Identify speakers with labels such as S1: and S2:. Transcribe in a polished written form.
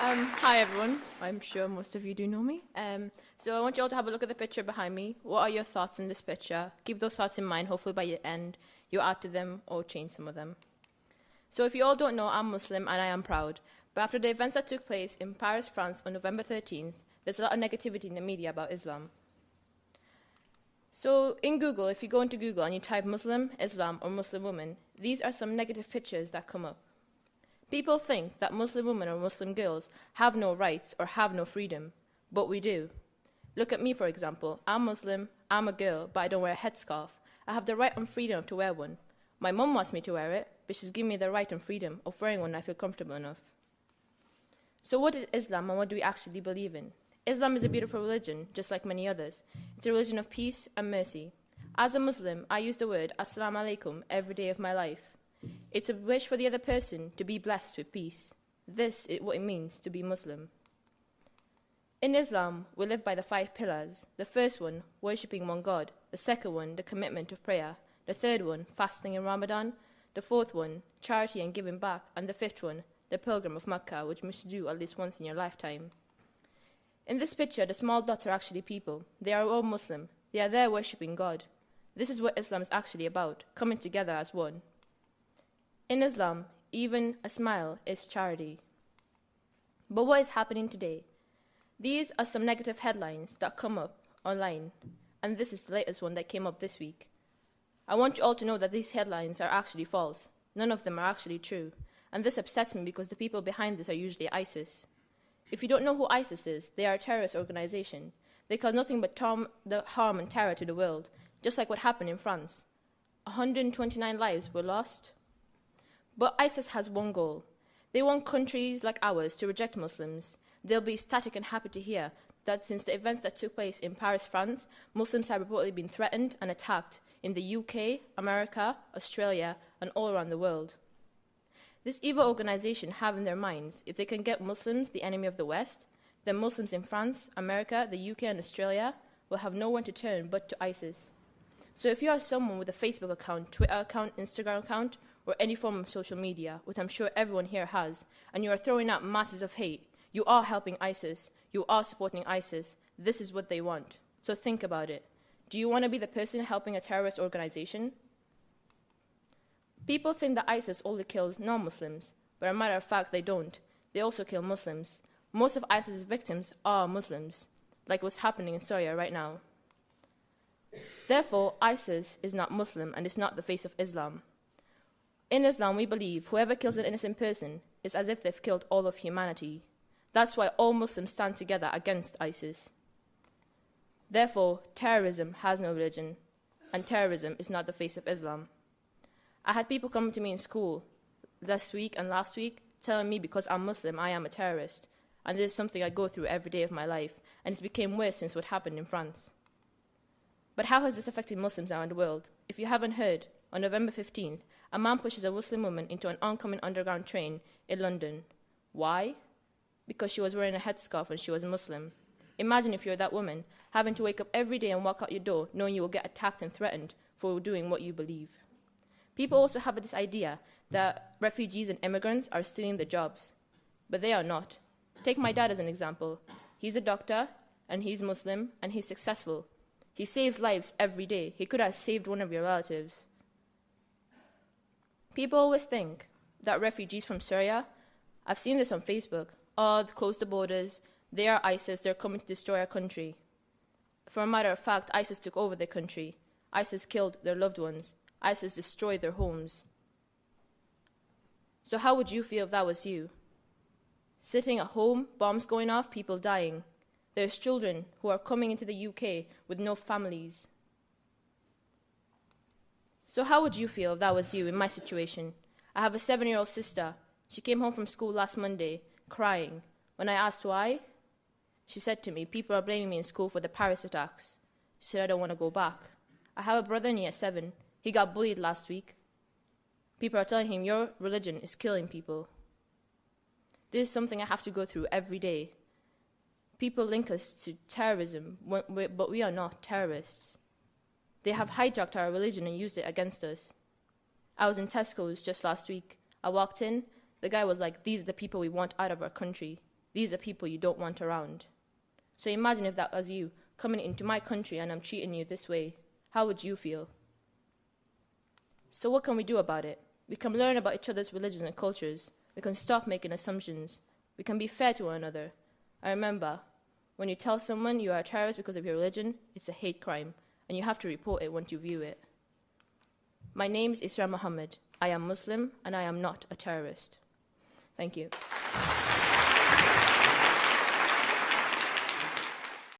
S1: Hi everyone. I'm sure most of you do know me. So I want you all to have a look at the picture behind me. What are your thoughts on this picture? Keep those thoughts in mind. Hopefully by the end you'll add to them or change some of them. So if you all don't know, I'm Muslim and I am proud. But after the events that took place in Paris, France on November 13th, there's a lot of negativity in the media about Islam. So in Google, if you go into Google and you type Muslim, Islam or Muslim woman, these are some negative pictures that come up. People think that Muslim women or Muslim girls have no rights or have no freedom, but we do. Look at me, for example. I'm Muslim, I'm a girl, but I don't wear a headscarf. I have the right and freedom to wear one. My mum wants me to wear it, but she's given me the right and freedom of wearing one when I feel comfortable enough. So what is Islam and what do we actually believe in? Islam is a beautiful religion, just like many others. It's a religion of peace and mercy. As a Muslim, I use the word Assalamu alaikum every day of my life. It's a wish for the other person to be blessed with peace. This is what it means to be Muslim. In Islam, we live by the 5 pillars. The first one, worshipping one God. The second one, the commitment of prayer. The third one, fasting in Ramadan. The fourth one, charity and giving back. And the fifth one, the pilgrim of Mecca, which you must do at least once in your lifetime. In this picture, the small dots are actually people. They are all Muslim. They are there worshipping God. This is what Islam is actually about, coming together as one. In Islam, even a smile is charity. But what is happening today? These are some negative headlines that come up online, and this is the latest one that came up this week. I want you all to know that these headlines are actually false. None of them are actually true, and this upsets me because the people behind this are usually ISIS. If you don't know who ISIS is, they are a terrorist organization. They cause nothing but harm and terror to the world, just like what happened in France. 129 lives were lost. But ISIS has one goal. They want countries like ours to reject Muslims. They'll be ecstatic and happy to hear that since the events that took place in Paris, France, Muslims have reportedly been threatened and attacked in the UK, America, Australia, and all around the world. This evil organization have in their minds, if they can get Muslims the enemy of the West, then Muslims in France, America, the UK, and Australia will have no one to turn but to ISIS. So if you are someone with a Facebook account, Twitter account, Instagram account, or any form of social media, which I'm sure everyone here has, and you are throwing out masses of hate, you are helping ISIS. You are supporting ISIS. This is what they want. So think about it. Do you want to be the person helping a terrorist organization? People think that ISIS only kills non-Muslims, but as a matter of fact, they don't. They also kill Muslims. Most of ISIS's victims are Muslims, like what's happening in Syria right now. Therefore, ISIS is not Muslim and is not the face of Islam. In Islam, we believe whoever kills an innocent person is as if they've killed all of humanity. That's why all Muslims stand together against ISIS. Therefore, terrorism has no religion, and terrorism is not the face of Islam. I had people come to me in school this week and last week telling me because I'm Muslim, I am a terrorist. And this is something I go through every day of my life, and it's become worse since what happened in France. But how has this affected Muslims around the world? If you haven't heard, on November 15th, a man pushes a Muslim woman into an oncoming underground train in London. Why? Because she was wearing a headscarf and she was Muslim. Imagine if you're that woman, having to wake up every day and walk out your door knowing you will get attacked and threatened for doing what you believe. People also have this idea that refugees and immigrants are stealing the jobs, but they are not. Take my dad as an example. He's a doctor, and he's Muslim, and he's successful. He saves lives every day. He could have saved one of your relatives. People always think that refugees from Syria, I've seen this on Facebook, close the borders, they are ISIS, they're coming to destroy our country. For a matter of fact, ISIS took over their country. ISIS killed their loved ones. ISIS destroyed their homes. So how would you feel if that was you? Sitting at home, bombs going off, people dying. There's children who are coming into the UK with no families. So how would you feel if that was you in my situation? I have a 7-year-old sister. She came home from school last Monday, crying. When I asked why, she said to me, people are blaming me in school for the Paris attacks. She said, I don't want to go back. I have a brother in year 7. He got bullied last week. People are telling him, your religion is killing people. This is something I have to go through every day. People link us to terrorism, but we are not terrorists. They have hijacked our religion and used it against us. I was in Tesco's just last week. I walked in. The guy was like, these are the people we want out of our country. these are people you don't want around. So imagine if that was you coming into my country and I'm treating you this way. How would you feel? So what can we do about it? We can learn about each other's religions and cultures. We can stop making assumptions. We can be fair to one another. And remember, when you tell someone you are a terrorist because of your religion, it's a hate crime, and you have to report it once you view it. My name is Isra Muhammad. I am Muslim, and I am not a terrorist. Thank you.